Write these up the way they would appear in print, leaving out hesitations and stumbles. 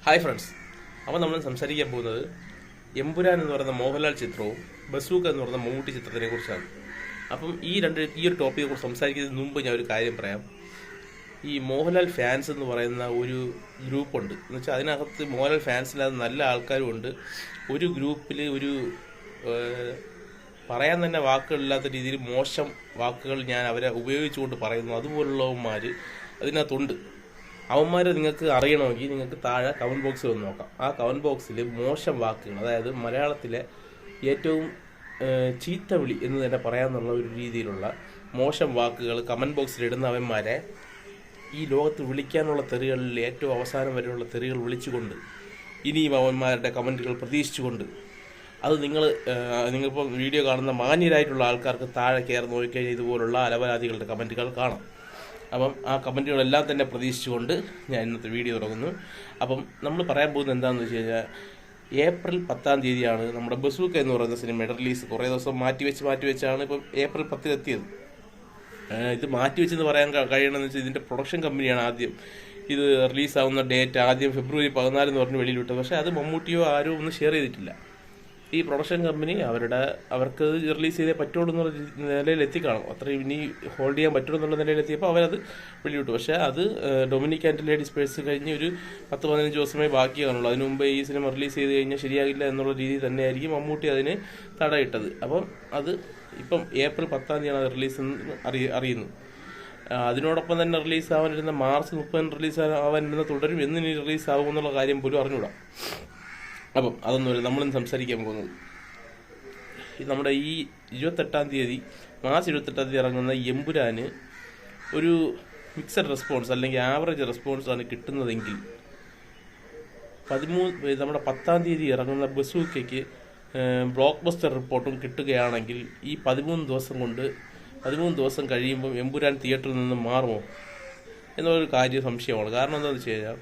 Hi friends, അപ്പോൾ നമ്മൾ സംസാരിക്കാൻ പോകുന്നത് എമ്പുരാൻ എന്ന് പറയുന്ന മോഹൻലാൽ ചിത്രവും ബസൂക്ക എന്ന് പറയുന്ന മമ്മൂട്ടി ചിത്രത്തിനെ കുറിച്ചാണ്. അപ്പം ഈ ഒരു ടോപ്പിക്കെ കുറിച്ച് സംസാരിക്കുന്നതിന് മുമ്പ് ഞാൻ ഒരു കാര്യം പറയാം. ഈ മോഹൻലാൽ ഫാൻസ് എന്ന് പറയുന്ന ഒരു ഗ്രൂപ്പുണ്ട്. എന്ന് വെച്ചാൽ അതിനകത്ത് മോഹൻലാൽ ഫാൻസിനകത്ത് നല്ല ആൾക്കാരും ഉണ്ട്. ഒരു ഗ്രൂപ്പിൽ ഒരു പറയാൻ തന്നെ വാക്കുകളില്ലാത്ത രീതിയിൽ മോശം വാക്കുകൾ ഞാൻ അവരെ ഉപയോഗിച്ചുകൊണ്ട് പറയുന്നു. അതുപോലുള്ളവന്മാർ അതിനകത്തുണ്ട്. അവന്മാരെ നിങ്ങൾക്ക് അറിയണമെങ്കിൽ നിങ്ങൾക്ക് താഴെ കമൻറ്റ് ബോക്സിൽ വന്ന് നോക്കാം. ആ കമൻറ്റ് ബോക്സിൽ മോശം വാക്കുകൾ, അതായത് മലയാളത്തിലെ ഏറ്റവും ചീത്ത വിളി എന്ന് തന്നെ പറയാമെന്നുള്ള ഒരു രീതിയിലുള്ള മോശം വാക്കുകൾ കമൻറ്റ് ബോക്സിൽ ഇടുന്നവന്മാരെ ഈ ലോകത്ത് വിളിക്കാനുള്ള തെറികളിൽ ഏറ്റവും അവസാനം വരെയുള്ള തെറികൾ വിളിച്ചുകൊണ്ട് ഇനിയും അവന്മാരുടെ കമൻറ്റുകൾ പ്രതീക്ഷിച്ചുകൊണ്ട് അത് നിങ്ങളിപ്പോൾ വീഡിയോ കാണുന്ന മാന്യരായിട്ടുള്ള ആൾക്കാർക്ക് താഴെ കയറി നോക്കിക്കഴിഞ്ഞാൽ ഇതുപോലുള്ള അലവലാദികളുടെ കമൻറ്റുകൾ കാണാം. അപ്പം ആ കമൻറ്റുകളെല്ലാം തന്നെ പ്രതീക്ഷിച്ചുകൊണ്ട് ഞാൻ ഇന്നത്തെ വീഡിയോ തുടങ്ങുന്നു. അപ്പം നമ്മൾ പറയാൻ പോകുന്നത് എന്താണെന്ന് വെച്ച് കഴിഞ്ഞാൽ, ഏപ്രിൽ 10-ാം തീയതിയാണ് നമ്മുടെ ബസൂക്ക എന്ന് പറയുന്ന സിനിമയുടെ റിലീസ്. കുറേ ദിവസം മാറ്റിവെച്ചാണ് ഇപ്പം ഏപ്രിൽ 10 എത്തിയത്. ഇത് മാറ്റിവെച്ചെന്ന് പറയാൻ കഴിയണമെന്ന് വെച്ചാൽ ഇതിൻ്റെ പ്രൊഡക്ഷൻ കമ്പനിയാണ് ആദ്യം ഇത് റിലീസാവുന്ന ഡേറ്റ് ആദ്യം ഫെബ്രുവരി 14 എന്ന് പറഞ്ഞ് വെളിയിലിട്ടത്. പക്ഷേ അത് മമ്മൂട്ടിയോ ആരോ ഒന്നും ഷെയർ ചെയ്തിട്ടില്ല. ഈ പ്രൊഡക്ഷൻ കമ്പനി അവർക്ക് റിലീസ് ചെയ്തേ പറ്റുള്ളൂ എന്നുള്ള നിലയിൽ എത്തിക്കാണും. അത്രയും ഇനി ഹോൾഡ് ചെയ്യാൻ പറ്റുള്ളൂ എന്നുള്ള നിലയിലെത്തിയപ്പോൾ അവരത് വെളിവിട്ടു. പക്ഷേ അത് ഡൊമിനിക് ആൻഡ് ലേഡീസ് പേഴ്സ് കഴിഞ്ഞ് ഒരു 10-15 ദിവസമേ ബാക്കി കാണുള്ളൂ. അതിനു മുമ്പേ ഈ സിനിമ റിലീസ് ചെയ്ത് കഴിഞ്ഞാൽ ശരിയാകില്ല എന്നുള്ള രീതിയിൽ തന്നെയായിരിക്കും മമ്മൂട്ടി അതിന് തടയിട്ടത്. അപ്പം അത് ഇപ്പം ഏപ്രിൽ 10-ാം തീയതിയാണ് അത് റിലീസ് അറിയുന്നത്. അതിനോടൊപ്പം തന്നെ റിലീസാവാനിരുന്ന മാർച്ച് 30-ന് റിലീസാവാനിരുന്ന തുടരും എന്നിനി റിലീസാവും എന്നുള്ള കാര്യം പോലും അറിഞ്ഞൂടാ. അപ്പം അതൊന്നുമില്ല നമ്മളിന്ന് സംസാരിക്കാൻ പോകുന്നത്. നമ്മുടെ ഈ 28-ാം തീയതി മാർച്ച് 28-ാം തീയതി ഇറങ്ങുന്ന എമ്പുരാന് ഒരു മിക്സഡ് റെസ്പോൺസ് അല്ലെങ്കിൽ ആവറേജ് റെസ്പോൺസ് ആണ് കിട്ടുന്നതെങ്കിൽ, നമ്മുടെ 10-ാം തീയതി ഇറങ്ങുന്ന ബസൂക്കയ്ക്ക് ബ്ലോക്ക് ബസ്റ്റർ റിപ്പോർട്ടും കിട്ടുകയാണെങ്കിൽ ഈ 13 ദിവസം കഴിയുമ്പം എമ്പുരാൻ തിയേറ്ററിൽ നിന്ന് മാറുമോ എന്നുള്ളൊരു കാര്യം സംശയമാണ്. കാരണം എന്താണെന്ന് വെച്ച് കഴിഞ്ഞാൽ,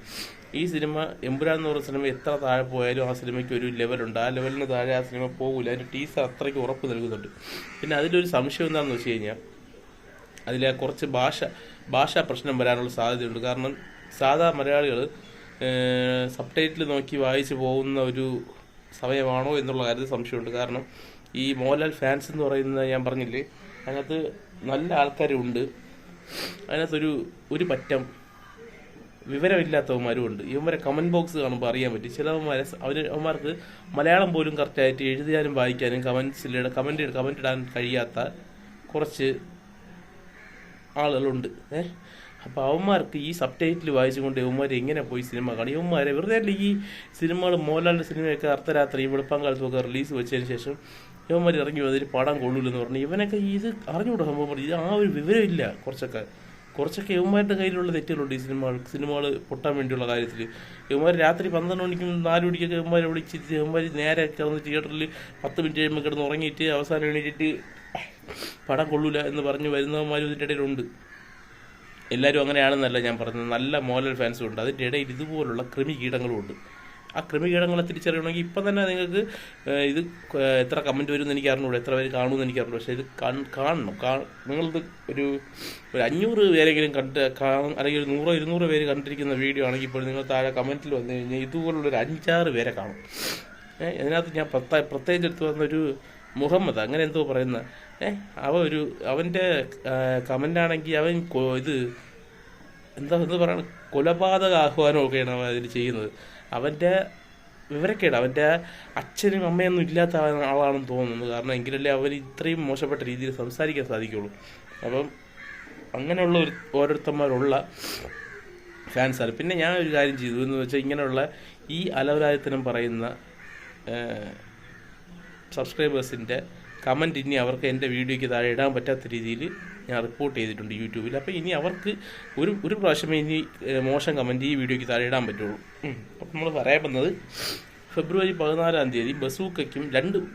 ഈ സിനിമ എമ്പുരാൻ എന്ന് പറയുന്ന സിനിമ എത്ര താഴെ പോയാലും ആ സിനിമയ്ക്ക് ഒരു ലെവലുണ്ട്. ആ ലെവലിന് താഴെ ആ സിനിമ പോകില്ല. അതിൻ്റെ ടീസർ അത്രയ്ക്ക് ഉറപ്പ് നൽകുന്നുണ്ട്. പിന്നെ അതിലൊരു സംശയം എന്താണെന്ന് വെച്ച് കഴിഞ്ഞാൽ, അതിലെ കുറച്ച് ഭാഷാ പ്രശ്നം വരാനുള്ള സാധ്യതയുണ്ട്. കാരണം സാധാ മലയാളികൾ സബ് ടൈറ്റിൽ നോക്കി വായിച്ചു പോകുന്ന ഒരു സമയമാണോ എന്നുള്ള കാര്യത്തിൽ സംശയമുണ്ട്. കാരണം ഈ മോഹൻലാൽ ഫാൻസ് എന്ന് പറയുന്നത് ഞാൻ പറഞ്ഞില്ലേ, അതിനകത്ത് നല്ല ആൾക്കാരുണ്ട്. അതിനകത്തൊരു പറ്റം വിവരമില്ലാത്തവന്മാരും ഉണ്ട്. ഇവന്മാരെ കമൻറ്റ് ബോക്സ് കാണുമ്പോൾ അറിയാൻ പറ്റും. അവന്മാർക്ക് മലയാളം പോലും കറക്റ്റായിട്ട് എഴുതാനും വായിക്കാനും കമൻറ്റ് ഇടാൻ കഴിയാത്ത കുറച്ച് ആളുകളുണ്ട്. അപ്പോൾ അവന്മാർക്ക് ഈ സബ് ടൈറ്റിൽ വായിച്ചുകൊണ്ട് ഇവന്മാർ എങ്ങനെ പോയി സിനിമ കാണും? ഇവന്മാരെ വെറുതെ അല്ല ഈ സിനിമകൾ, മോഹൻലാലിൻ്റെ സിനിമയൊക്കെ അർദ്ധരാത്രി വെളുപ്പാങ്കാലത്തുമൊക്കെ റിലീസ് വെച്ചതിന് ശേഷം ഇവന്മാർ ഇറങ്ങി വന്നതിന് പടം കൊള്ളൂലെന്ന് പറഞ്ഞു. ഇവനൊക്കെ ഇത് അറിഞ്ഞുകൂടാ സംഭവം. ഇത് ആ ഒരു വിവരമില്ല. കുറച്ചൊക്കെ യവന്മാരുടെ കയ്യിലുള്ള തെറ്റുകളുണ്ട്. ഈ സിനിമകൾ പൊട്ടാൻ വേണ്ടിയുള്ള കാര്യത്തിൽ യവന്മാർ രാത്രി 12 മണിക്കും 4 മണിക്കൊക്കെ യവന്മാരെ വിളിച്ചിട്ട് യവന്മാർ നേരെ കിടന്ന് തിയേറ്ററിൽ 10 മിനിറ്റ് കഴിയുമ്പോൾ കിടന്ന് ഉറങ്ങിയിട്ട് അവസാനം എണീറ്റിട്ട് പടം കൊള്ളൂല എന്ന് പറഞ്ഞ് വരുന്നവന്മാരും ഇതിൻ്റെ ഇടയിലുണ്ട്. എല്ലാവരും അങ്ങനെയാണെന്നല്ല ഞാൻ പറഞ്ഞത്. നല്ല മോഹൻലാൽ ഫാൻസും ഉണ്ട്. അതിൻ്റെ ഇടയിൽ ഇതുപോലുള്ള കൃമികീടങ്ങളും ഉണ്ട്. ആ കൃമികീടങ്ങളെ തിരിച്ചറിയണമെങ്കിൽ ഇപ്പം തന്നെ നിങ്ങൾക്ക് ഇത് എത്ര കമൻറ്റ് വരുമെന്ന് എനിക്ക് അറിഞ്ഞൂടെ, എത്ര പേര് കാണുമെന്ന് എനിക്ക് അറിഞ്ഞു. പക്ഷേ ഇത് കാണണം. നിങ്ങളിത് ഒരു 500 പേരെങ്കിലും അല്ലെങ്കിൽ ഒരു 100-200 പേര് കണ്ടിരിക്കുന്ന വീഡിയോ ആണെങ്കിൽ ഇപ്പോൾ നിങ്ങൾ താഴെ കമൻറ്റിൽ വന്നു കഴിഞ്ഞാൽ ഇതുപോലുള്ളൊരു 5-6 പേരെ കാണും. ഇതിനകത്ത് ഞാൻ പ്രത്യേകിച്ച് എടുത്ത് വന്നൊരു മുഹമ്മദ് അങ്ങനെ എന്തോ പറയുന്ന അവൻ്റെ കമൻ്റാണെങ്കിൽ അവൻ എന്താ പറയണം, കൊലപാതക ആഹ്വാനമൊക്കെയാണ് അവൻ അതിൽ ചെയ്യുന്നത്. അവൻ്റെ വിവരക്കേട്, അവൻ്റെ അച്ഛനും അമ്മയൊന്നും ഇല്ലാത്ത ആളാണെന്ന് തോന്നുന്നു. കാരണം എങ്കിലല്ലേ അവൻ ഇത്രയും മോശപ്പെട്ട രീതിയിൽ സംസാരിക്കാൻ സാധിക്കുള്ളൂ. അപ്പം അങ്ങനെയുള്ള ഓരോരുത്തന്മാരുള്ള ഫാൻസാണ്. പിന്നെ ഞാൻ ഒരു കാര്യം ചെയ്തു എന്ന് വെച്ചാൽ, ഇങ്ങനെയുള്ള ഈ അലവലായത്തനം പറയുന്ന സബ്സ്ക്രൈബേഴ്സിൻ്റെ കമൻറ്റ് ഇനി അവർക്ക് എൻ്റെ വീഡിയോയ്ക്ക് താഴെ ഇടാൻ പറ്റാത്ത രീതിയിൽ ഞാൻ റിപ്പോർട്ട് ചെയ്തിട്ടുണ്ട് യൂട്യൂബിൽ. അപ്പോൾ ഇനി അവർക്ക് ഒരു പ്രാവശ്യമേ ഇനി മോശം കമൻറ്റ് ഈ വീഡിയോയ്ക്ക് താഴെ ഇടാൻ പറ്റുള്ളൂ. അപ്പോൾ നമ്മൾ പറയാൻ വന്നത്, ഫെബ്രുവരി 14-ാം തീയതി ബസൂക്കയ്ക്കും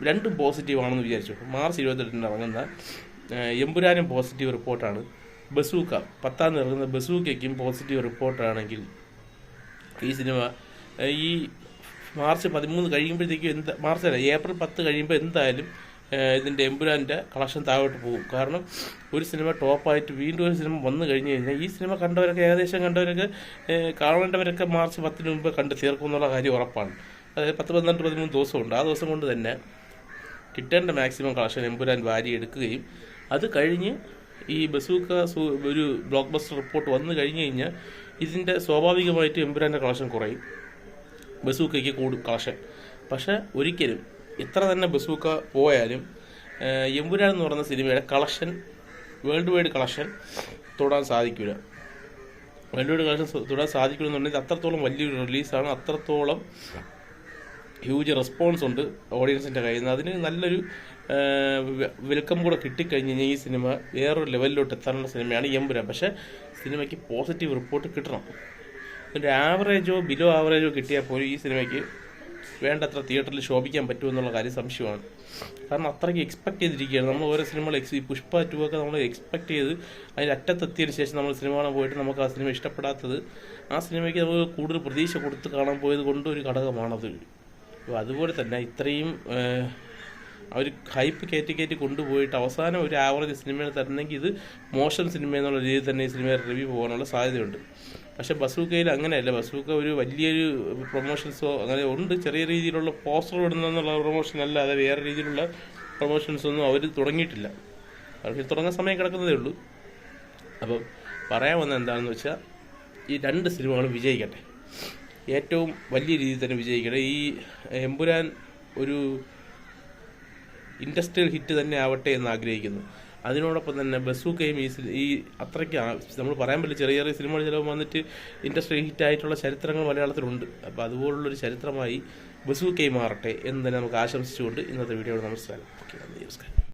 രണ്ടും പോസിറ്റീവ് ആണെന്ന് വിചാരിച്ചു. മാർച്ച് 28-ന് ഇറങ്ങുന്ന എമ്പുരാനും പോസിറ്റീവ് റിപ്പോർട്ടാണ്. ബസൂക്ക 10-ാം തീയതി ഇറങ്ങുന്ന ബസൂക്കയ്ക്കും പോസിറ്റീവ് റിപ്പോർട്ടാണെങ്കിൽ ഈ സിനിമ ഈ മാർച്ച് 13 കഴിയുമ്പോഴത്തേക്കും ഏപ്രിൽ 10 കഴിയുമ്പോൾ എന്തായാലും ഇതിൻ്റെ എമ്പുരാൻ്റെ കളക്ഷൻ താഴോട്ട് പോകും. കാരണം ഒരു സിനിമ ടോപ്പായിട്ട് വീണ്ടും ഒരു സിനിമ വന്നു കഴിഞ്ഞ് കഴിഞ്ഞാൽ ഈ സിനിമ കണ്ടവരൊക്കെ ഏകദേശം കണ്ടവരൊക്കെ കാണേണ്ടവരൊക്കെ മാർച്ച് 10 മുമ്പ് കണ്ട് തീർക്കും എന്നുള്ള കാര്യം ഉറപ്പാണ്. അതായത് 10, 12, 13 ദിവസമുണ്ട്. ആ ദിവസം കൊണ്ട് തന്നെ കിട്ടേണ്ട മാക്സിമം കളക്ഷൻ എമ്പുരാൻ വാരി എടുക്കുകയും അത് കഴിഞ്ഞ് ഈ ബസൂക്ക ഒരു ബ്ലോക്ക് ബസ്റ്റർ റിപ്പോർട്ട് വന്നു കഴിഞ്ഞ് കഴിഞ്ഞാൽ ഇതിൻ്റെ സ്വാഭാവികമായിട്ട് എമ്പുരാൻ്റെ കളക്ഷൻ കുറയും, ബസൂക്കയ്ക്ക് കൂടും കളക്ഷൻ. പക്ഷേ ഒരിക്കലും എത്ര തന്നെ ബസൂക്ക പോയാലും എമ്പുരാൻ എന്ന് പറയുന്ന സിനിമയുടെ കളക്ഷൻ വേൾഡ് വൈഡ് കളക്ഷൻ തൊടാൻ സാധിക്കില്ല. വേൾഡ് വൈഡ് കളക്ഷൻ തൊടാൻ സാധിക്കില്ലെന്നുണ്ടെങ്കിൽ അത്രത്തോളം വലിയൊരു റിലീസാണ്, അത്രത്തോളം ഹ്യൂജ് റെസ്പോൺസ് ഉണ്ട് ഓഡിയൻസിൻ്റെ കയ്യിൽ നിന്ന്. അതിന് നല്ലൊരു വെൽക്കം കൂടെ കിട്ടിക്കഴിഞ്ഞ് കഴിഞ്ഞാൽ ഈ സിനിമ വേറൊരു ലെവലിലോട്ട് എത്താനുള്ള സിനിമയാണ് എമ്പുരാൻ. പക്ഷേ സിനിമയ്ക്ക് പോസിറ്റീവ് റിപ്പോർട്ട് കിട്ടണം. ഒരു ആവറേജോ ബിലോ ആവറേജോ കിട്ടിയാൽ പോലും ഈ സിനിമയ്ക്ക് വേണ്ടത്ര തിയേറ്ററിൽ ശോഭിക്കാൻ പറ്റുമെന്നുള്ള കാര്യം സംശയമാണ്. കാരണം അത്രയ്ക്ക് എക്സ്പെക്ട് ചെയ്തിരിക്കുകയാണ് നമ്മൾ ഓരോ സിനിമകൾ. പുഷ്പ 2 ഒക്കെ നമ്മൾ എക്സ്പെക്ട് ചെയ്ത് അതിൻ്റെ അറ്റത്തെത്തിയതിന് ശേഷം നമ്മൾ സിനിമ കാണാൻ പോയിട്ട് നമുക്ക് ആ സിനിമ ഇഷ്ടപ്പെടാത്തത് ആ സിനിമയ്ക്ക് നമുക്ക് കൂടുതൽ പ്രതീക്ഷ കൊടുത്ത് കാണാൻ പോയത് കൊണ്ട് ഒരു ഘടകമാണത്. അതുപോലെ തന്നെ ഇത്രയും അവർ ഹൈപ്പ് കയറ്റി കൊണ്ടുപോയിട്ട് അവസാനം ഒരു ആവറേജ് സിനിമയിൽ തരണമെങ്കിൽ ഇത് മോശം സിനിമ എന്നുള്ള രീതിയിൽ തന്നെ ഈ സിനിമയുടെ റിവ്യൂ പോകാനുള്ള സാധ്യതയുണ്ട്. പക്ഷേ ബസൂക്കയിൽ അങ്ങനെയല്ല. ബസൂക്ക ഒരു വലിയൊരു പ്രൊമോഷൻസോ അങ്ങനെ ഉണ്ട്, ചെറിയ രീതിയിലുള്ള പോസ്റ്റർ ഇടുന്നുള്ള പ്രൊമോഷൻ അല്ലാതെ വേറെ രീതിയിലുള്ള പ്രൊമോഷൻസൊന്നും അവർ തുടങ്ങിയിട്ടില്ല. അവർക്ക് തുടങ്ങാൻ സമയം കിടക്കുന്നതേ ഉള്ളൂ. അപ്പം പറയാൻ വന്നത് എന്താണെന്ന് വെച്ചാൽ ഈ 2 സിനിമകളും വിജയിക്കട്ടെ, ഏറ്റവും വലിയ രീതിയിൽ തന്നെ വിജയിക്കട്ടെ. ഈ എമ്പുരാൻ ഒരു ഇൻഡസ്ട്രിയൽ ഹിറ്റ് തന്നെ ആവട്ടെ എന്ന് ആഗ്രഹിക്കുന്നു. അതിനോടൊപ്പം തന്നെ ബസൂക്കയും ഈ അത്രയ്ക്ക് നമ്മൾ പറയാൻ പറ്റില്ല, ചെറിയ ചെറിയ സിനിമകൾ ചിലപ്പോൾ വന്നിട്ട് ഇൻഡസ്ട്രിയൽ ഹിറ്റായിട്ടുള്ള ചരിത്രങ്ങൾ മലയാളത്തിലുണ്ട്. അപ്പോൾ അതുപോലുള്ളൊരു ചരിത്രമായി ബസൂക്കയും മാറട്ടെ എന്ന് തന്നെ നമുക്ക് ആശംസിച്ചുകൊണ്ട് ഇന്നത്തെ വീഡിയോ നമസ്കാരം. ഓക്കെ, നന്ദി, നമസ്കാരം.